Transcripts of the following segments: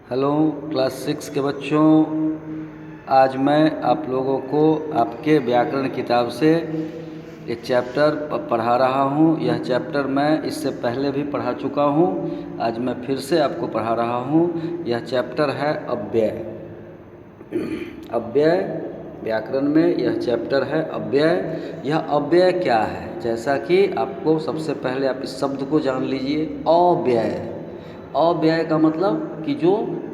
Hello class 6 के बच्चों, आज मैं आप लोगों को आपके व्याकरण किताब से एक चैप्टर पढ़ा रहा हूँ। यह चैप्टर मैं इससे पहले भी पढ़ा चुका हूँ, आज मैं फिर से आपको पढ़ा रहा हूँ। यह चैप्टर है अव्यय। अव्यय व्याकरण में यह चैप्टर है अव्यय। यह अव्यय क्या है, जैसा कि आपको सबसे पहले आप इस शब्द को जान लीजिए, अव्यय। अव्यय का मतलब कि जो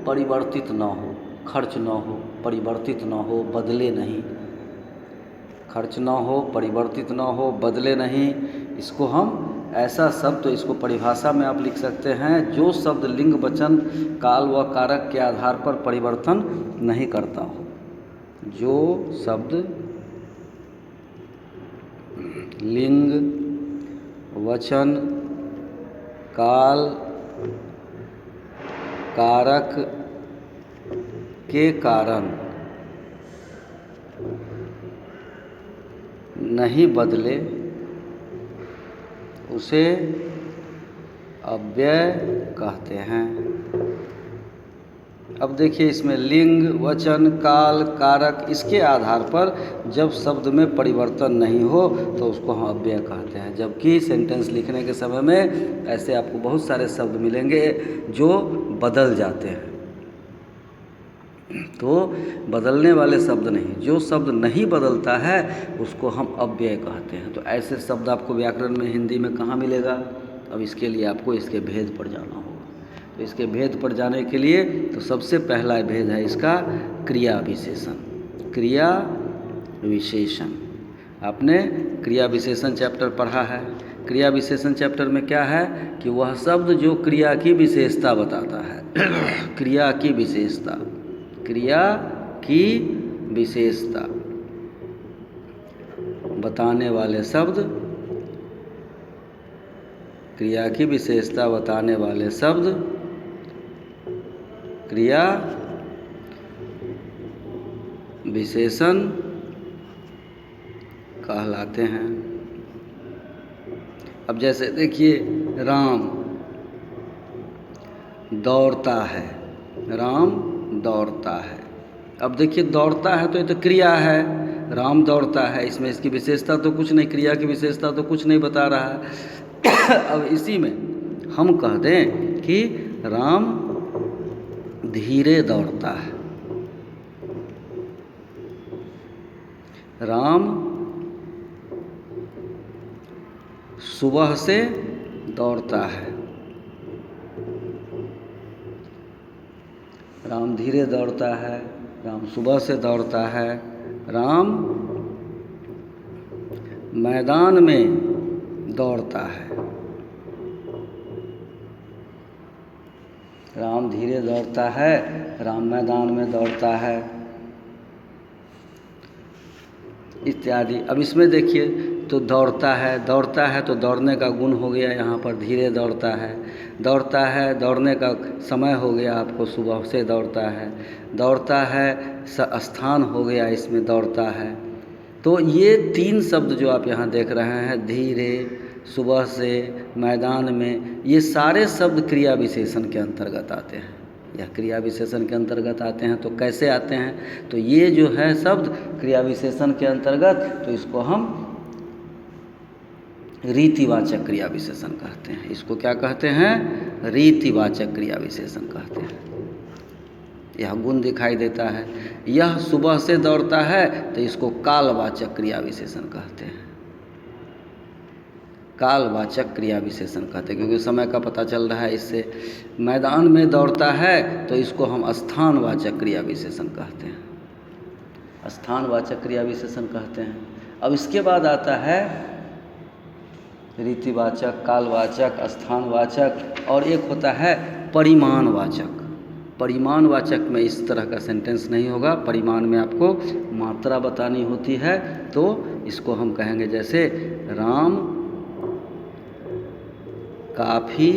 परिवर्तित न हो, खर्च न हो, परिवर्तित न हो, बदले नहीं। खर्च न हो, परिवर्तित न हो, बदले नहीं। इसको हम ऐसा शब्द, तो इसको परिभाषा में आप लिख सकते हैं, जो शब्द लिंग वचन काल व कारक के आधार पर परिवर्तन नहीं करता हो। जो शब्द लिंग वचन काल कारक के कारण नहीं बदले उसे अव्यय कहते हैं। अब देखिए, इसमें लिंग वचन काल कारक, इसके आधार पर जब शब्द में परिवर्तन नहीं हो तो उसको हम अव्यय कहते हैं। जबकि सेंटेंस लिखने के समय में ऐसे आपको बहुत सारे शब्द मिलेंगे जो बदल जाते हैं, तो बदलने वाले शब्द नहीं, जो शब्द नहीं बदलता है उसको हम अव्यय कहते हैं। तो ऐसे शब्द आपको व्याकरण में हिंदी में कहाँ मिलेगा? अब इसके लिए आपको इसके भेद पर जाना होगा। तो इसके भेद पर जाने के लिए तो सबसे पहला भेद है इसका क्रिया विशेषण। क्रिया विशेषण, आपने क्रिया विशेषण चैप्टर पढ़ा है। क्रिया विशेषण चैप्टर में क्या है कि वह शब्द जो क्रिया की विशेषता बताता है। क्रिया की विशेषता, क्रिया की विशेषता बताने वाले शब्द, क्रिया की विशेषता बताने वाले शब्द क्रिया विशेषण कहलाते हैं। अब जैसे देखिए, राम दौड़ता है, राम दौड़ता है। अब देखिए, दौड़ता है तो ये तो क्रिया है, राम दौड़ता है, इसमें इसकी विशेषता तो कुछ नहीं, क्रिया की विशेषता तो कुछ नहीं बता रहा है। अब इसी में हम कह दें कि राम धीरे दौड़ता है, राम सुबह से दौड़ता है। राम धीरे दौड़ता है, राम सुबह से दौड़ता है, राम मैदान में दौड़ता है। राम धीरे दौड़ता है, राम मैदान में दौड़ता है, इत्यादि। अब इसमें देखिए, तो दौड़ता है तो दौड़ने का गुण हो गया यहाँ पर, धीरे दौड़ता है। दौड़ता है, दौड़ने का समय हो गया आपको, सुबह से दौड़ता है। दौड़ता है, स्थान हो गया इसमें, दौड़ता है। तो ये तीन शब्द जो आप यहाँ देख रहे हैं, धीरे, सुबह से, मैदान में, ये सारे शब्द क्रिया विशेषण के अंतर्गत आते हैं। यह क्रिया विशेषण के अंतर्गत आते हैं। तो कैसे आते हैं? तो ये जो है शब्द क्रिया विशेषण के अंतर्गत, तो इसको हम रीतिवाचक क्रिया विशेषण कहते हैं। इसको क्या कहते हैं? रीतिवाचक क्रिया विशेषण कहते हैं। यह गुण दिखाई देता है। यह सुबह से दौड़ता है तो इसको कालवाचक क्रिया विशेषण कहते हैं। कालवाचक क्रिया विशेषण कहते हैं, क्योंकि समय का पता चल रहा है इससे। मैदान में दौड़ता है तो इसको हम स्थानवाचक क्रिया विशेषण कहते हैं। स्थानवाचक क्रिया विशेषण कहते हैं। अब इसके बाद आता है रीतिवाचक, कालवाचक, स्थानवाचक, और एक होता है परिमाणवाचक। परिमाणवाचक में इस तरह का सेंटेंस नहीं होगा। परिमाण में आपको मात्रा बतानी होती है, तो इसको हम कहेंगे जैसे, राम काफ़ी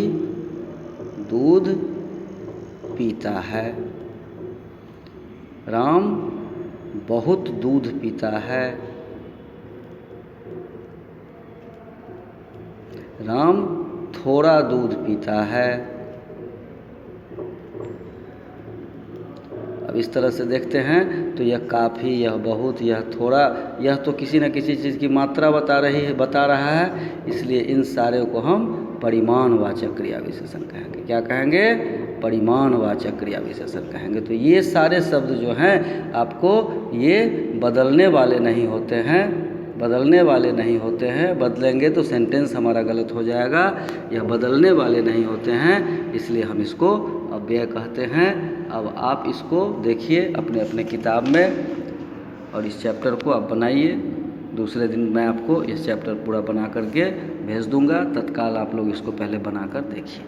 दूध पीता है, राम बहुत दूध पीता है, राम थोड़ा दूध पीता है, अब इस तरह से देखते हैं तो यह काफ़ी, यह बहुत, यह थोड़ा, यह तो किसी न किसी चीज़ की मात्रा बता रहा है, इसलिए इन सारे को हम परिमाणवाचक क्रिया विशेषण कहेंगे। क्या कहेंगे? परिमाणवाचक क्रिया विशेषण कहेंगे। तो ये सारे शब्द जो हैं आपको ये बदलने वाले नहीं होते हैं, बदलेंगे तो सेंटेंस हमारा गलत हो जाएगा। यह बदलने वाले नहीं होते हैं, इसलिए हम इसको अव्यय कहते हैं। अब आप इसको देखिए अपने अपने किताब में और इस चैप्टर को आप बनाइए। दूसरे दिन मैं आपको इस चैप्टर पूरा बना करके भेज दूंगा, तत्काल आप लोग इसको पहले बना कर देखिए।